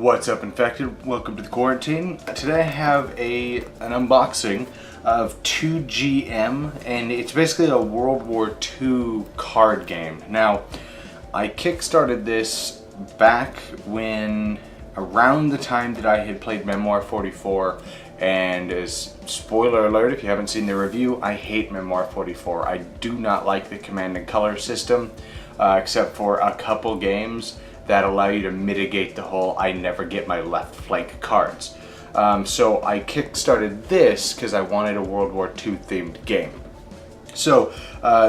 What's up, Infected? Welcome to the quarantine. Today I have an unboxing of 2GM, and it's basically a World War II card game. Now, I kickstarted this back when, around the time that I had played Memoir 44, and as spoiler alert, if you haven't seen the review, I hate Memoir 44. I do not like the command and color system, except for a couple games that allow you to mitigate the whole I never get my left flank cards. So I kickstarted this because I wanted a World War II themed game. So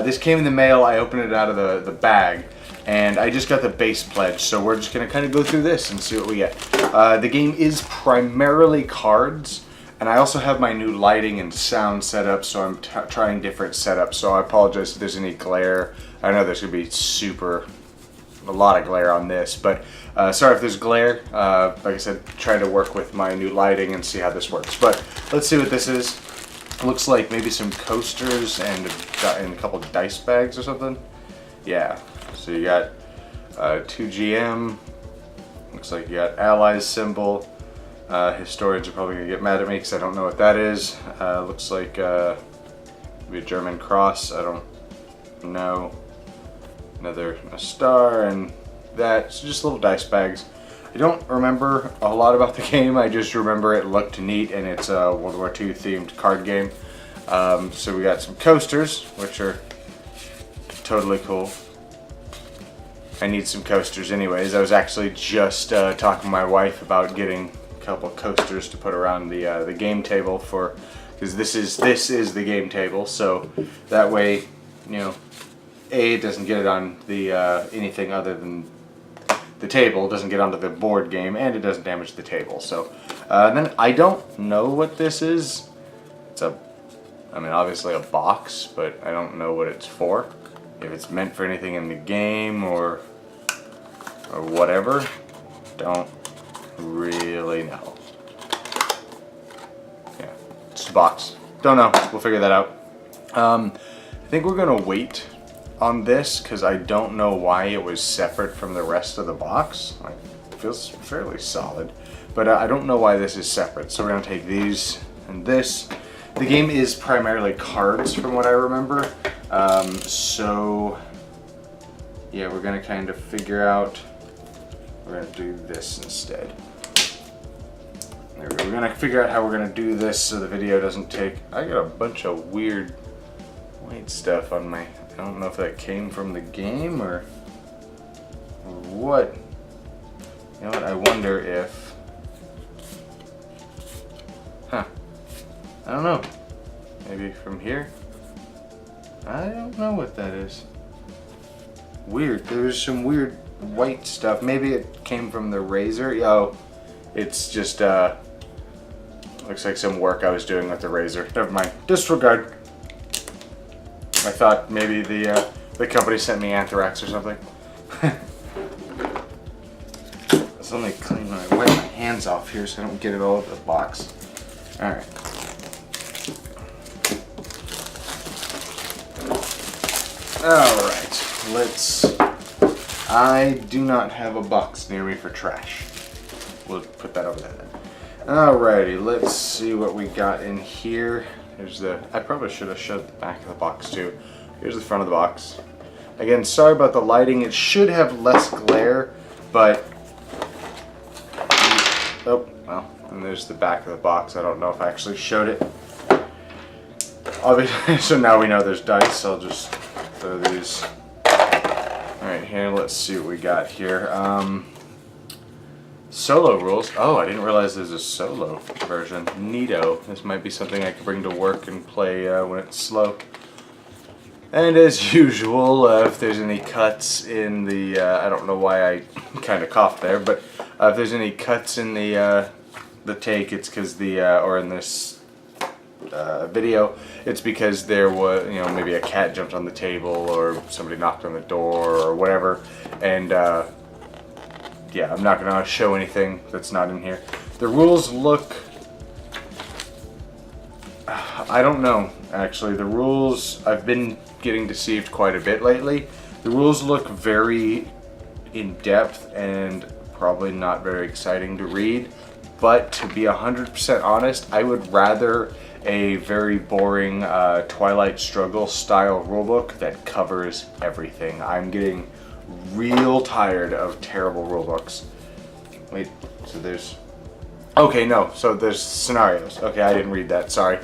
this came in the mail, I opened it out of the bag, and I just got the base pledge, so we're just going to kind of go through this and see what we get. The game is primarily cards, and I also have my new lighting and sound set up, so I'm trying different setups, so I apologize if there's any glare. I know there's going to be a lot of glare on this, but sorry if there's glare. Like I said, trying to work with my new lighting and see how this works. But let's see what this is. Looks like maybe some coasters and a couple of dice bags or something. Yeah, so you got 2GM. Looks like you got Allies symbol. Historians are probably gonna get mad at me because I don't know what that is. Looks like maybe a German cross. I don't know. A star and that. So just little dice bags. I don't remember a lot about the game. I just remember it looked neat, and it's a World War II themed card game. So we got some coasters, which are totally cool. I need some coasters anyways. I was actually just talking to my wife about getting a couple of coasters to put around the game table because this is the game table, so that way, you know, it doesn't get it on the anything other than the table, doesn't get onto the board game, and it doesn't damage the table. So then I don't know what this is. It's obviously a box, but I don't know what it's for. If it's meant for anything in the game or whatever, don't really know. Yeah, it's a box. Don't know. We'll figure that out. I think we're gonna wait on this because I don't know why it was separate from the rest of the box. It feels fairly solid, but I don't know why this is separate. So we're gonna take these and this. The game is primarily cards from what I remember. So yeah, we're gonna kind of figure out, we're gonna do this instead. There we go. We're gonna figure out how we're gonna do this so the video doesn't take, I got a bunch of weird white stuff on my, I don't know if that came from the game or what. You know what, I wonder if, I don't know, maybe from here? I don't know what that is. Weird, there's some weird white stuff. Maybe it came from the razor. Oh, it's just, looks like some work I was doing with the razor. Never mind, disregard. I thought maybe the company sent me anthrax or something. Let's only clean my, wipe my hands off here so I don't get it all over the box. Alright. Alright, I do not have a box near me for trash. We'll put that over there then. Alrighty, let's see what we got in here. Here's I probably should have showed the back of the box too. Here's the front of the box. Again, sorry about the lighting. It should have less glare, but oh well. And there's the back of the box. I don't know if I actually showed it. Obviously, so now we know there's dice. I'll just throw these. All right, here. Let's see what we got here. Solo rules. Oh, I didn't realize there's a solo version. Neato. This might be something I can bring to work and play when it's slow. And as usual, if there's any cuts in the, I don't know why I kind of coughed there, but if there's any cuts in the take, it's because or in this video, it's because there was, maybe a cat jumped on the table or somebody knocked on the door or whatever, and yeah, I'm not going to show anything that's not in here. The rules look, I don't know, actually. The rules, I've been getting deceived quite a bit lately. The rules look very in-depth and probably not very exciting to read. But to be 100% honest, I would rather a very boring Twilight Struggle style rulebook that covers everything. I'm getting real tired of terrible rulebooks. Wait, so there's... Okay, no, so there's scenarios. Okay, I didn't read that, sorry.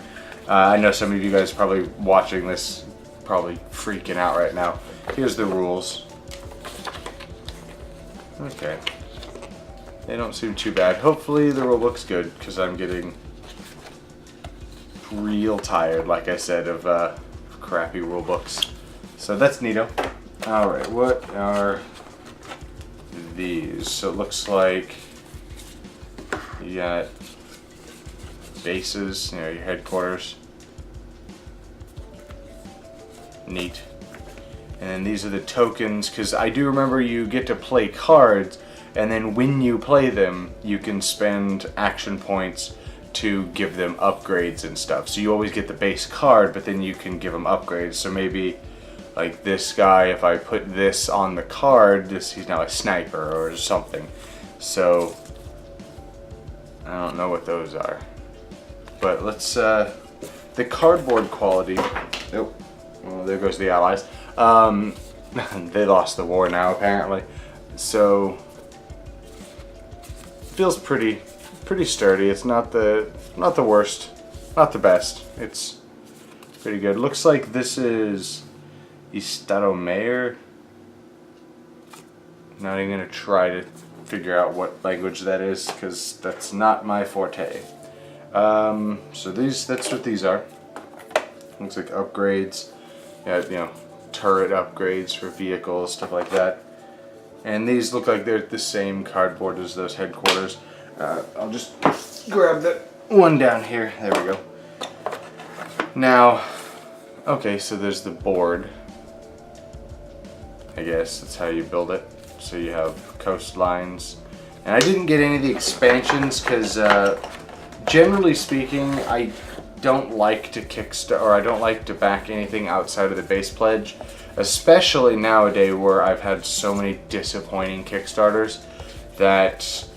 I know some of you guys probably watching this, probably freaking out right now. Here's the rules. Okay. They don't seem too bad. Hopefully the rulebook's good, because I'm getting real tired, like I said, of crappy rulebooks. So that's neato. Alright, what are these? So it looks like you got bases, you know, your headquarters. Neat. And then these are the tokens, because I do remember you get to play cards, and then when you play them, you can spend action points to give them upgrades and stuff. So you always get the base card, but then you can give them upgrades. So maybe like this guy, if I put this on the card, he's now a sniper or something. So I don't know what those are. But let's, the cardboard quality, oh, well, there goes the allies. They lost the war now apparently. So feels pretty sturdy. It's not the worst, not the best. It's pretty good. Looks like this is Estado Mayor. Not even gonna try to figure out what language that is, because that's not my forte. So that's what these are. Looks like upgrades. Yeah, you know, turret upgrades for vehicles, stuff like that. And these look like they're the same cardboard as those headquarters. I'll just grab that one down here. There we go. Now, okay, so there's the board. I guess that's how you build it. So you have coastlines. And I didn't get any of the expansions because, generally speaking, I don't like to kickstart, or I don't like to back anything outside of the base pledge. Especially nowadays where I've had so many disappointing Kickstarters that...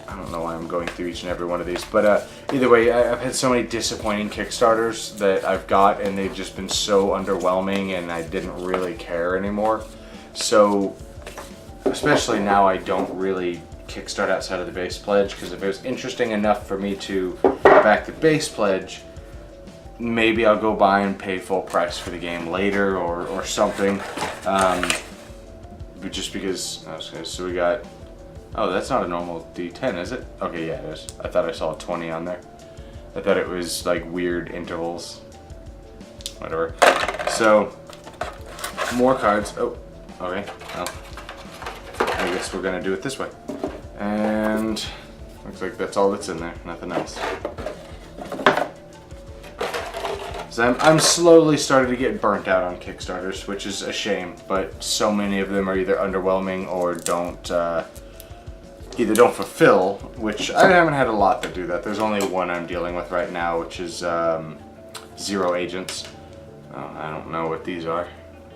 I don't know why I'm going through each and every one of these, but either way, I've had so many disappointing Kickstarters that I've got, and they've just been so underwhelming, and I didn't really care anymore. So, especially now, I don't really kickstart outside of the base pledge, because if it was interesting enough for me to back the base pledge, maybe I'll go buy and pay full price for the game later, or something. But just because, okay, so we got... Oh, that's not a normal D10, is it? Okay, yeah, it is. I thought I saw a 20 on there. I thought it was like weird intervals. Whatever. So, more cards. Oh, okay. Well, I guess we're gonna do it this way. And looks like that's all that's in there. Nothing else. So I'm slowly starting to get burnt out on Kickstarters, which is a shame. But so many of them are either underwhelming or don't fulfill, which I haven't had a lot that do that. There's only one I'm dealing with right now, which is Zero Agents. I don't know what these are,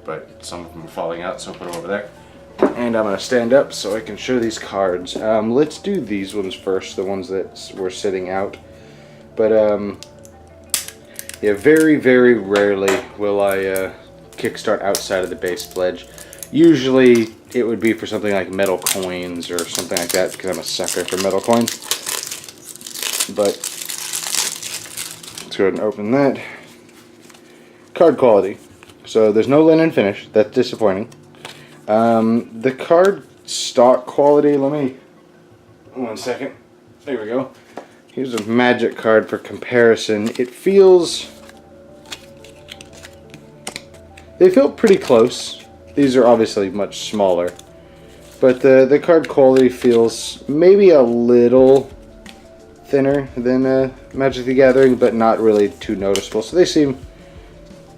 but some of them are falling out, so I'll put them over there. And I'm going to stand up so I can show these cards. Let's do these ones first, the ones that were sitting out. But yeah, very, very rarely will I kickstart outside of the base pledge. Usually it would be for something like metal coins or something like that, because I'm a sucker for metal coins. But let's go ahead and open that. Card quality. So there's no linen finish. That's disappointing. The card stock quality, let me... One second. There we go. Here's a magic card for comparison. It feels... They feel pretty close. These are obviously much smaller, but the card quality feels maybe a little thinner than Magic the Gathering, but not really too noticeable. So they seem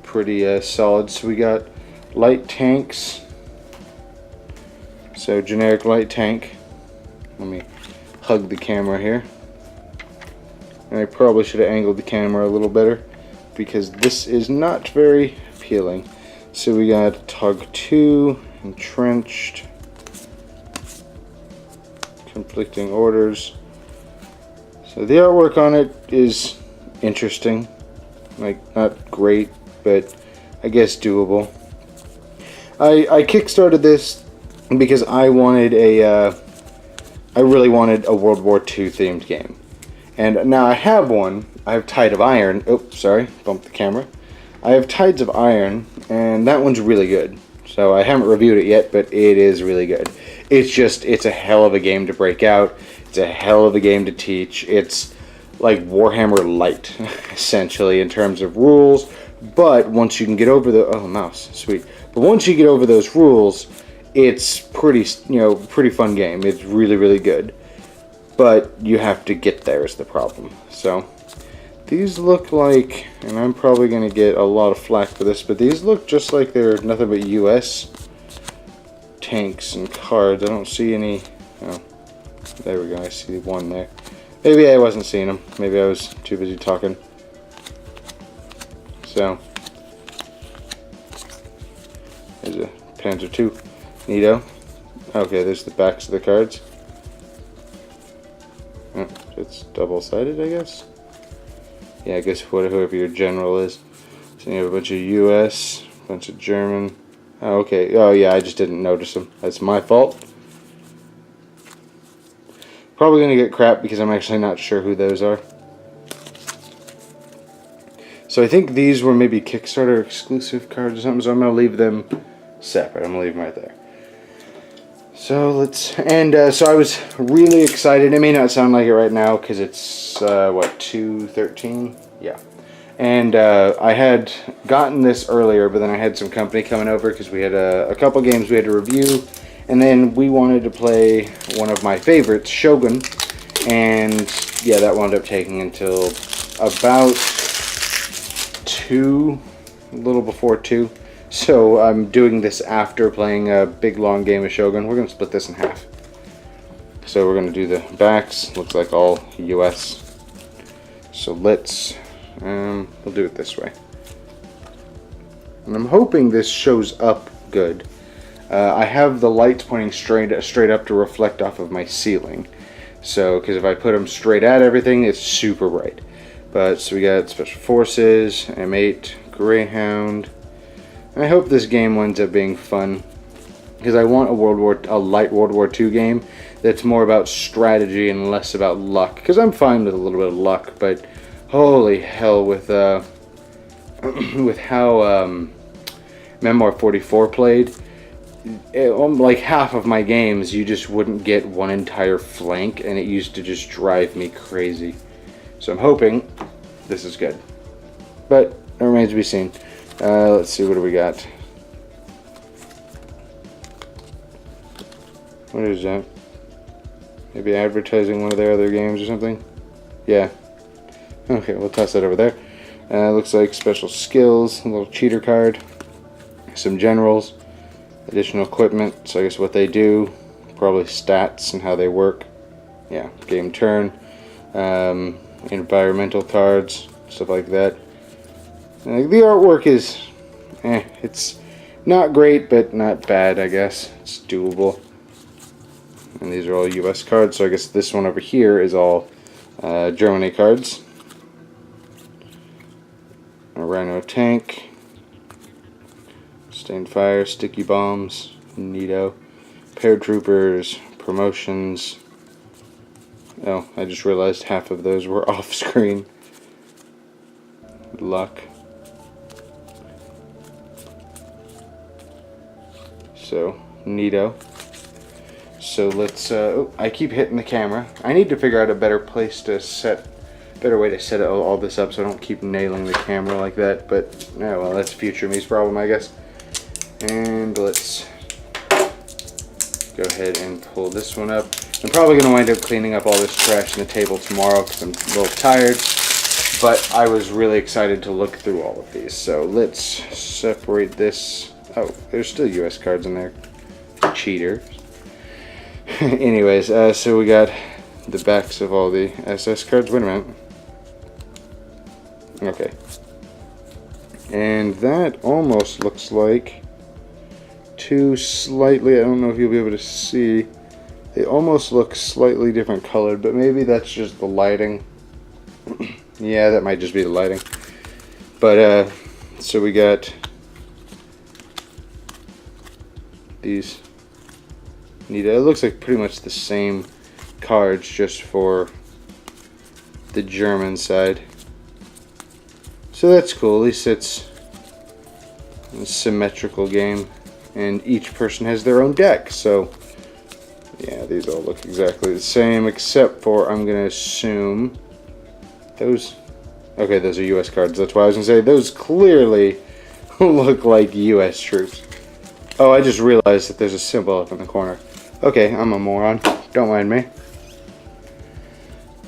pretty solid. So we got light tanks. So generic light tank. Let me hug the camera here. And I probably should have angled the camera a little better, because this is not very appealing. So we got Tug 2, Entrenched, conflicting orders. So the artwork on it is interesting. Like, not great, but I guess doable. I kickstarted this because I wanted I really wanted a World War II themed game. And now I have one. I have Tide of Iron. Oh, sorry, bumped the camera. I have Tides of Iron, and that one's really good. So I haven't reviewed it yet, but it is really good. It's a hell of a game to break out. It's a hell of a game to teach. It's like Warhammer Light, essentially, in terms of rules. But once you can get over the... Oh, mouse. Sweet. But once you get over those rules, it's pretty fun game. It's really, really good. But you have to get there is the problem. So, these look like... And I'm probably going to get a lot of flack for this, but these look just like they're nothing but US tanks and cards. I don't see any... Oh, there we go. I see one there. Maybe I wasn't seeing them. Maybe I was too busy talking. So, there's a Panzer II. Neato. Okay, there's the backs of the cards. Oh, it's double-sided, I guess. Yeah, I guess whoever your general is. So you have a bunch of US, a bunch of German. Oh, okay. Oh, yeah, I just didn't notice them. That's my fault. Probably going to get crap because I'm actually not sure who those are. So I think these were maybe Kickstarter exclusive cards or something, so I'm going to leave them separate. I'm going to leave them right there. So so I was really excited. It may not sound like it right now because it's, what, 2:13? Yeah. And I had gotten this earlier, but then I had some company coming over because we had a couple games we had to review. And then we wanted to play one of my favorites, Shogun. And yeah, that wound up taking until about 2, a little before 2. So I'm doing this after playing a big long game of Shogun. We're going to split this in half. So we're going to do the backs. Looks like all US. So let's, we'll do it this way. And I'm hoping this shows up good. I have the lights pointing straight up to reflect off of my ceiling. So, because if I put them straight at everything, it's super bright. But, so we got Special Forces, M8, Greyhound. And I hope this game winds up being fun. Because I want a light World War II game that's more about strategy and less about luck. Because I'm fine with a little bit of luck, but holy hell with with how Memoir 44 played. Like half of my games, you just wouldn't get one entire flank, and it used to just drive me crazy. So I'm hoping this is good. But it remains to be seen. Let's see, what do we got? What is that? Maybe advertising one of their other games or something? Yeah. Okay, we'll toss that over there. Looks like special skills, a little cheater card, some generals, additional equipment, so I guess what they do, probably stats and how they work. Yeah, game turn, environmental cards, stuff like that. And the artwork is, it's not great, but not bad, I guess. It's doable. And these are all US cards, so I guess this one over here is all Germany cards. A Rhino tank. Stained fire, sticky bombs, neato. Paratroopers, promotions. Oh, I just realized half of those were off screen. Luck. So, neato. So let's, oh, I keep hitting the camera. I need to figure out a better way to set all this up so I don't keep nailing the camera like that, but, yeah, well, that's future me's problem, I guess. And let's go ahead and pull this one up. I'm probably going to wind up cleaning up all this trash in the table tomorrow because I'm a little tired, but I was really excited to look through all of these. So let's separate this. Oh, there's still US cards in there. Cheater. Anyways, so we got the backs of all the SS cards. Wait a minute. Okay. And that almost looks like two slightly, I don't know if you'll be able to see, They almost look slightly different colored, but maybe that's just the lighting. Yeah, that might just be the lighting. But so we got these. It looks like pretty much the same cards, just for the German side. So that's cool. At least it's a symmetrical game, and each person has their own deck. So yeah, these all look exactly the same, except for, I'm gonna assume those. Okay, those are U.S. cards. That's why I was gonna say those clearly look like U.S. troops. Oh, I just realized that there's a symbol up in the corner. Okay, I'm a moron. Don't mind me.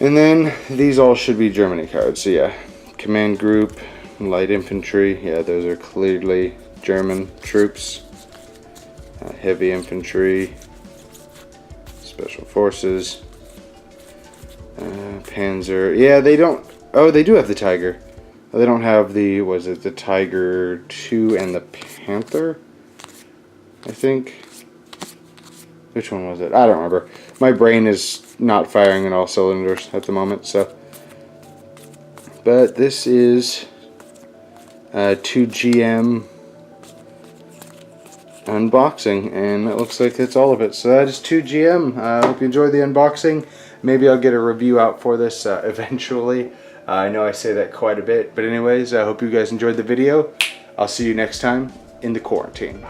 And then these all should be Germany cards. So yeah, command group, light infantry. Yeah, those are clearly German troops. Heavy infantry, special forces, Panzer. Yeah, they don't. Oh, they do have the Tiger. They don't have the. Was it the Tiger 2 and the Panther? I think. Which one was it? I don't remember. My brain is not firing on all cylinders at the moment, so. But this is 2GM unboxing, and it looks like that's all of it. So that is 2GM. I hope you enjoyed the unboxing. Maybe I'll get a review out for this eventually. I know I say that quite a bit, but anyways, I hope you guys enjoyed the video. I'll see you next time in the quarantine.